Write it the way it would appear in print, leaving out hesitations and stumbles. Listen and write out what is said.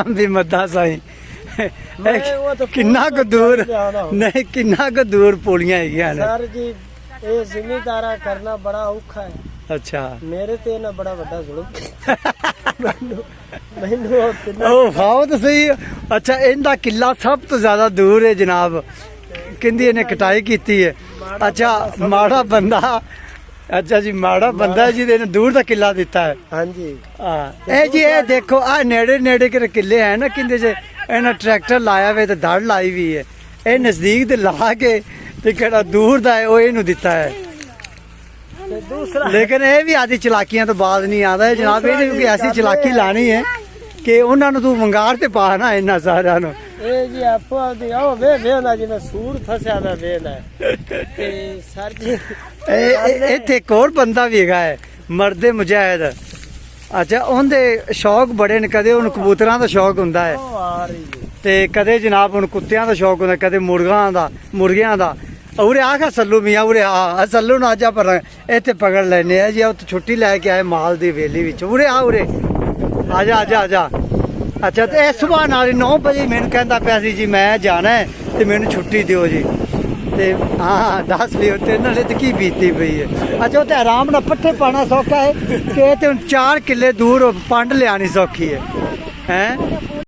ਵੀ ਮੱਦਾ ਸਾਈ ਕਿੰਨਾ ਕੁ ਦੂਰ ਨਹੀਂ, ਕਿੰਨਾ ਕੁ ਦੂਰ ਪੁਲੀਆਂ ਹੈਗੀਆਂ ਨੇ ਸਰ ਜੀ। ਇਹ ਜ਼ਿਮੀਦਾਰਾ ਕਰਨਾ ਬੜਾ ਔਖਾ ਹੈ। ਅੱਛਾ, ਮੇਰੇ ਤੇ ਨਾ ਬੜਾ ਵੱਡਾ ਜ਼ੁਲਮ ਮੈਨੂੰ ਉਹ ਖਾਓ ਤਾਂ ਸਹੀ। ਅੱਛਾ, ਇਹਦਾ ਕਿੱਲਾ ਸਭ ਤੋਂ ਜ਼ਿਆਦਾ ਦੂਰ ਹੈ ਜਨਾਬ, ਕਹਿੰਦੀ ਇਹਨੇ ਕਟਾਈ ਕੀਤੀ ਹੈ। ਅੱਛਾ, ਮਾੜਾ ਬੰਦਾ। ਅੱਛਾ ਜੀ, ਮਾੜਾ ਬੰਦਾ ਜਿਹਦੇ ਨੇ ਦੂਰ ਦਾ ਕਿੱਲਾ ਦਿੱਤਾ ਹੈ। ਹਾਂਜੀ ਇਹ ਜੀ ਇਹ ਦੇਖੋ ਆ ਨੇੜੇ ਨੇੜੇ ਕੇ ਕਿੱਲੇ ਹੈ ਨਾ, ਕਿੰਦੇ ਚ ਇਹਨਾਂ ਟਰੈਕਟਰ ਲਾਇਆ ਵੇ ਤੇ ਦੜ ਲਾਈ ਵੀ ਹੈ। ਇਹ ਨਜ਼ਦੀਕ ਦੇ ਲਾ ਕੇ ਤੇ ਕਿਹੜਾ ਦੂਰ ਦਾ ਹੈ ਉਹ ਇਹਨੂੰ ਦਿੱਤਾ ਹੈ। ਲੇਕਿਨ ਇਹ ਵੀ ਆਦੀ ਚਲਾਕੀਆਂ ਤੋਂ ਬਾਅਦ ਨਹੀਂ ਆਉਂਦਾ ਜਨਾਬ। ਇਹਨੇ ਵੀ ਐਸੀ ਚਲਾਕੀ ਲਾਣੀ ਹੈ ਕਿ ਉਹਨਾਂ ਨੂੰ ਤੂੰ ਵੰਗਾਰ ਤੇ ਪਾ ਨਾ ਇਹਨਾਂ ਸਾਰਿਆਂ ਨੂੰ। ਇਹ ਜੀ ਆਪੋ ਆਪਦੀ ਆਓ ਵੇਖਦਾ ਜਿਵੇਂ ਸੂਰ ਫਸਿਆ ਦਾ ਵੇਖਦਾ ਤੇ ਸਰ ਜੀ ਇੱਥੇ ਇੱਕ ਹੋਰ ਬੰਦਾ ਵੀ ਹੈਗਾ ਹੈ, ਮਰਦੇ ਮੁਜਾਹਿਦ। ਅੱਛਾ, ਉਹਦੇ ਸ਼ੌਕ ਬੜੇ ਨੇ। ਕਦੇ ਉਹਨੂੰ ਕਬੂਤਰਾਂ ਦਾ ਸ਼ੌਕ ਹੁੰਦਾ ਹੈ ਤੇ ਕਦੇ ਜਨਾਬ ਉਹਨੂੰ ਕੁੱਤਿਆਂ ਦਾ ਸ਼ੌਕ ਹੁੰਦਾ, ਕਦੇ ਮੁਰਗਿਆਂ ਦਾ। ਉਰੇ ਆਖਾ ਸੱਲੂ ਮੀਆਂ ਉਰੇ ਆ ਸੱਲੂ ਨੂੰ ਅੱਜ ਆਪਾਂ ਇੱਥੇ ਪਕੜ ਲੈਨੇ ਆ ਜੀ। ਉੱਥੇ ਛੁੱਟੀ ਲੈ ਕੇ ਆਏ ਮਾਲ ਦੀ ਵੇਲੀ ਵਿੱਚ। ਉਰੇ ਆ ਉਰੇ ਆ ਜਾ ਆ ਜਾ ਆ ਜਾ। ਅੱਛਾ, ਤੇ ਇਹ ਸੁਬਾਹ ਨਾਲ 9 ਵਜੇ ਮੈਨੂੰ ਕਹਿੰਦਾ ਪਿਆ ਸੀ ਜੀ ਮੈਂ ਜਾਣਾ ਹੈ ਤੇ ਮੈਨੂੰ ਛੁੱਟੀ ਦਿਓ ਜੀ। ਤੇ ਹਾਂ ਦੱਸ ਵੀ ਉੱਤੇ ਇਹਨਾਂ ਨੇ ਤੇ ਕੀ ਬੀਤੀ ਪਈ ਹੈ। ਅੱਛਾ, ਉੱਥੇ ਆਰਾਮ ਨਾਲ ਪੱਠੇ ਪਾਣਾ ਸੌਖਾ ਹੈ ਕਿ ਤੇ ਹੁਣ 4 ਕਿੱਲੇ ਦੂਰ ਪੰਡ ਲਿਆਣੀ ਸੌਖੀ ਹੈ। ਹੈਂ